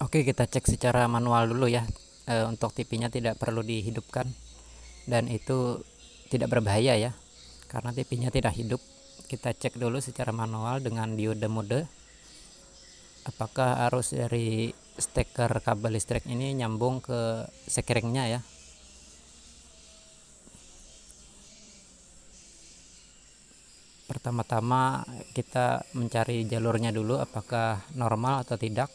Oke, kita cek secara manual dulu ya. Untuk TV-nya tidak perlu dihidupkan dan itu tidak berbahaya ya, karena TV-nya tidak hidup. Kita cek dulu secara manual dengan diode mode, apakah arus dari steker kabel listrik ini nyambung ke sekringnya ya. Pertama-tama kita mencari jalurnya dulu, apakah normal atau tidak,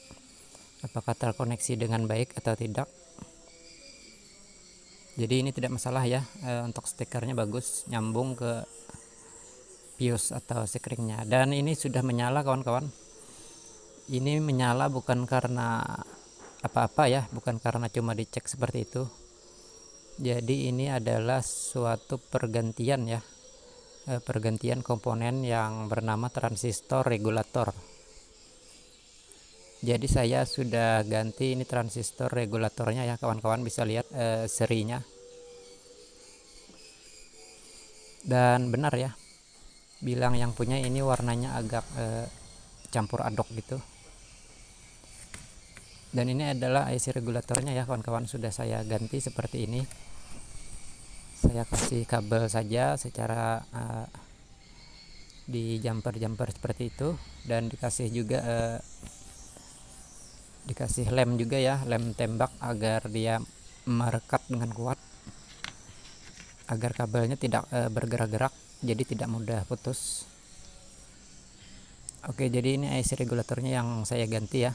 apakah terkoneksi dengan baik atau tidak. Jadi ini tidak masalah ya, untuk stekernya bagus, nyambung ke fuse atau sekringnya. Dan ini sudah menyala kawan-kawan. Ini menyala bukan karena apa-apa ya, bukan karena cuma dicek seperti itu. Jadi ini adalah suatu pergantian ya, pergantian komponen yang bernama transistor regulator. Jadi saya sudah ganti ini transistor regulatornya ya, kawan-kawan bisa lihat serinya. Dan benar ya, bilang yang punya ini warnanya agak campur aduk gitu. Dan ini adalah IC regulatornya ya kawan-kawan, sudah saya ganti seperti ini. Saya kasih kabel saja secara di jumper-jumper seperti itu, dan dikasih juga dikasih lem juga ya, lem tembak agar dia merekat dengan kuat, agar kabelnya tidak bergerak-gerak, jadi tidak mudah putus. Oke, jadi ini IC regulatornya yang saya ganti ya,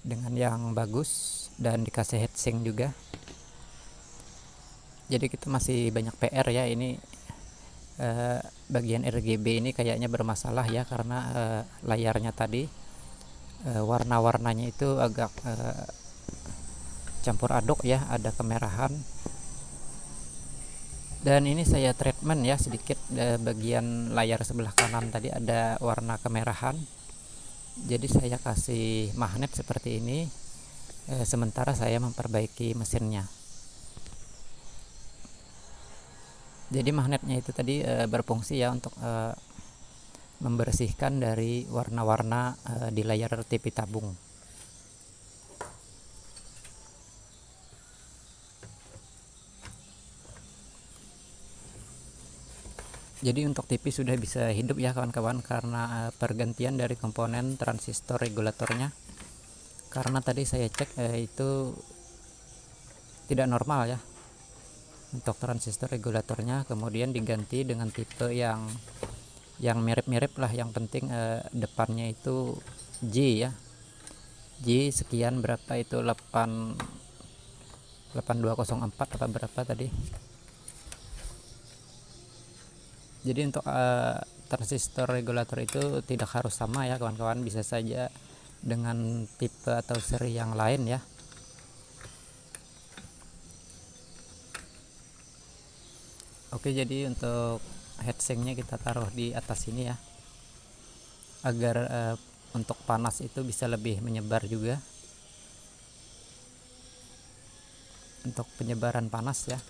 dengan yang bagus, dan dikasih heatsink juga. Jadi kita masih banyak PR ya, ini bagian RGB ini kayaknya bermasalah ya, karena layarnya tadi warna-warnanya itu agak campur aduk ya, ada kemerahan. Dan ini saya treatment ya sedikit, bagian layar sebelah kanan tadi ada warna kemerahan, jadi saya kasih magnet seperti ini, sementara saya memperbaiki mesinnya. Jadi magnetnya itu tadi berfungsi ya untuk membersihkan dari warna-warna di layar TV tabung. Jadi untuk TV sudah bisa hidup ya kawan-kawan, karena pergantian dari komponen transistor regulatornya. Karena tadi saya cek itu tidak normal ya untuk transistor regulatornya, kemudian diganti dengan tipe yang mirip-mirip lah, yang penting depannya itu J ya, J sekian berapa itu, 8204 apa berapa tadi. Jadi untuk transistor regulator itu tidak harus sama ya kawan-kawan, bisa saja dengan tipe atau seri yang lain ya. Oke, jadi untuk heatsinknya kita taruh di atas ini ya, agar untuk panas itu bisa lebih menyebar juga, untuk penyebaran panas ya.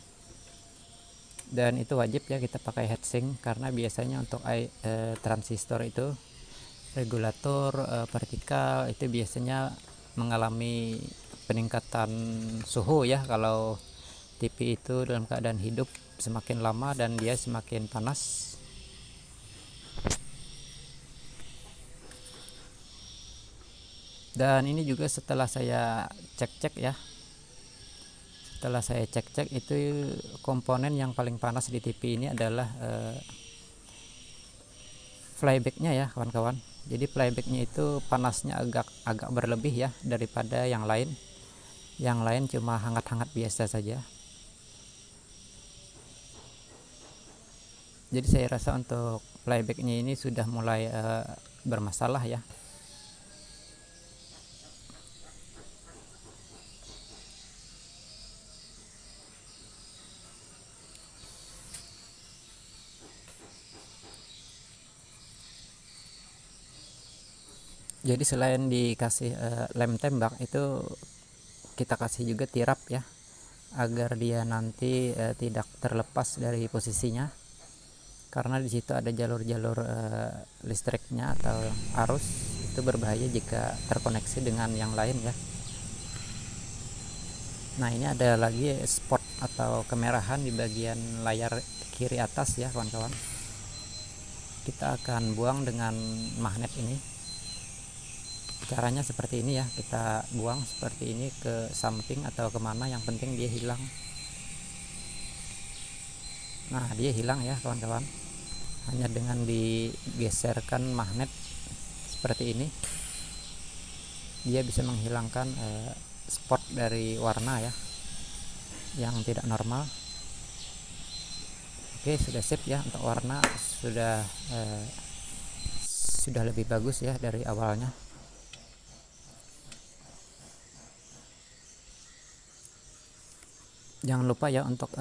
Dan itu wajib ya kita pakai heatsink, karena biasanya untuk transistor itu regulator vertikal itu biasanya mengalami peningkatan suhu ya kalau TV itu dalam keadaan hidup semakin lama dan dia semakin panas. Dan ini juga setelah saya cek-cek ya, setelah saya cek-cek itu komponen yang paling panas di TV ini adalah flybacknya ya kawan-kawan. Jadi flybacknya itu panasnya agak berlebih ya daripada yang lain. Yang lain cuma hangat-hangat biasa saja. Jadi saya rasa untuk flybacknya ini sudah mulai bermasalah ya. Jadi selain dikasih lem tembak, itu kita kasih juga tirap ya, agar dia nanti tidak terlepas dari posisinya, karena di situ ada jalur-jalur listriknya atau arus, itu berbahaya jika terkoneksi dengan yang lain ya. Nah, ini ada lagi spot atau kemerahan di bagian layar kiri atas ya kawan-kawan. Kita akan buang dengan magnet ini. Caranya seperti ini ya, kita buang seperti ini ke samping atau kemana, yang penting dia hilang. Nah, dia hilang ya kawan-kawan, hanya dengan digeserkan magnet seperti ini dia bisa menghilangkan spot dari warna ya yang tidak normal. Oke, sudah sip ya, untuk warna sudah lebih bagus ya dari awalnya. Jangan lupa ya untuk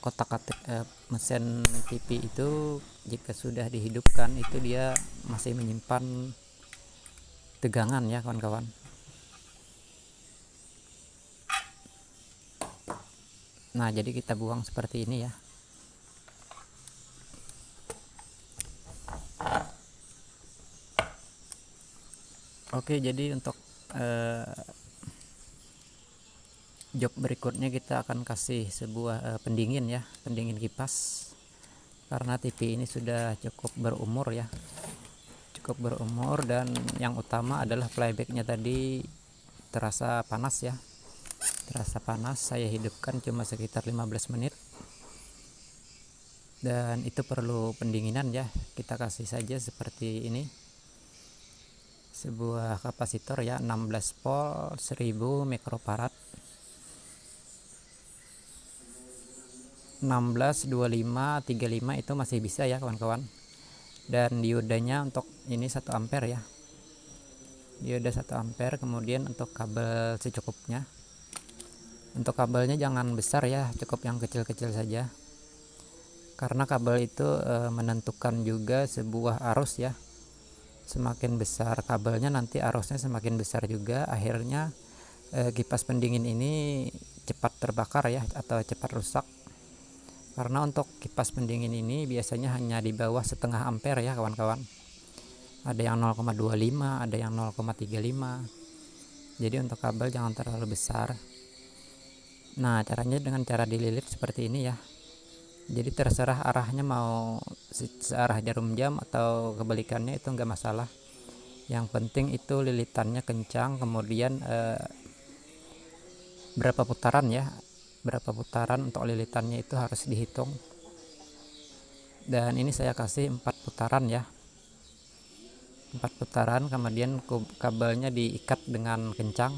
kotak-katik mesin TV itu jika sudah dihidupkan itu dia masih menyimpan tegangan ya kawan-kawan. Nah, jadi kita buang seperti ini ya. Oke, jadi untuk job berikutnya kita akan kasih sebuah pendingin ya, pendingin kipas, karena TV ini sudah cukup berumur ya, cukup berumur. Dan yang utama adalah flybacknya tadi terasa panas ya, terasa panas. Saya hidupkan cuma sekitar 15 menit dan itu perlu pendinginan ya. Kita kasih saja seperti ini, sebuah kapasitor ya, 16 volt 1000 mikrofarad. 16, 25, 35 itu masih bisa ya kawan-kawan. Dan diodanya untuk ini 1 ampere ya, dioda 1 ampere. Kemudian untuk kabel secukupnya. Untuk kabelnya jangan besar ya, cukup yang kecil-kecil saja, karena kabel itu menentukan juga sebuah arus ya. Semakin besar kabelnya nanti arusnya semakin besar juga, akhirnya kipas pendingin ini cepat terbakar ya, atau cepat rusak. Karena untuk kipas pendingin ini biasanya hanya di bawah 1/2 ampere ya kawan-kawan. Ada yang 0,25, ada yang 0,35. Jadi untuk kabel jangan terlalu besar. Nah, caranya dengan cara dililit seperti ini ya. Jadi terserah arahnya, mau searah jarum jam atau kebalikannya itu enggak masalah. Yang penting itu lilitannya kencang, kemudian berapa putaran ya, berapa putaran untuk lilitannya itu harus dihitung. Dan ini saya kasih 4 putaran ya, 4 putaran. Kemudian kabelnya diikat dengan kencang,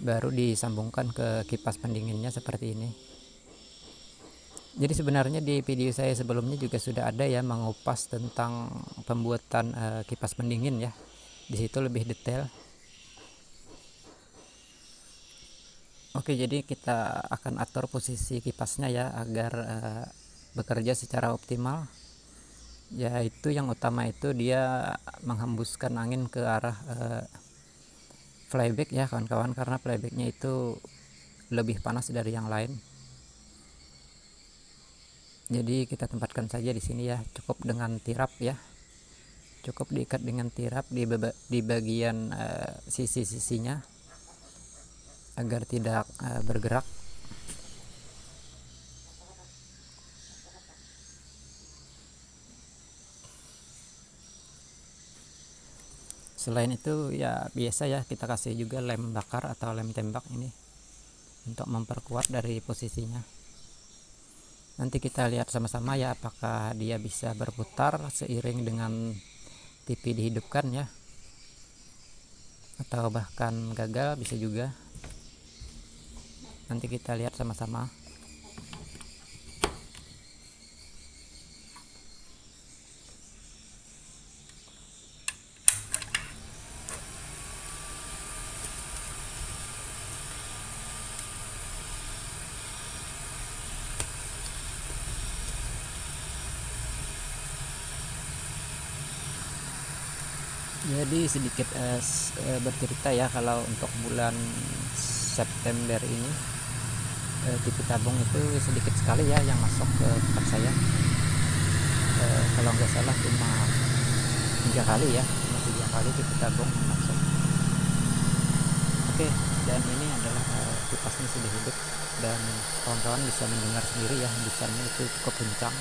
baru disambungkan ke kipas pendinginnya seperti ini. Jadi sebenarnya di video saya sebelumnya juga sudah ada ya mengupas tentang pembuatan kipas pendingin ya. Di situ lebih detail. Oke, jadi kita akan atur posisi kipasnya ya agar bekerja secara optimal. Yaitu yang utama itu dia menghembuskan angin ke arah flyback ya kawan-kawan, karena flybacknya itu lebih panas dari yang lain. Jadi kita tempatkan saja di sini ya, cukup dengan tirap ya, cukup diikat dengan tirap di bagian sisi-sisinya agar tidak bergerak. Selain itu ya biasa ya kita kasih juga lem bakar atau lem tembak ini untuk memperkuat dari posisinya. Nanti kita lihat sama-sama ya apakah dia bisa berputar seiring dengan TV dihidupkan ya, atau bahkan gagal bisa juga. Nanti kita lihat sama-sama. Jadi sedikit bercerita ya, kalau untuk bulan September ini TV tabung itu sedikit sekali ya yang masuk ke tempat saya. Kalau nggak salah cuma 3 kali ya, cuma 3 kali TV tabung yang masuk. Oke, dan ini adalah kipasnya sudah hidup dan kawan-kawan bisa mendengar sendiri ya, hembusannya itu cukup kencang.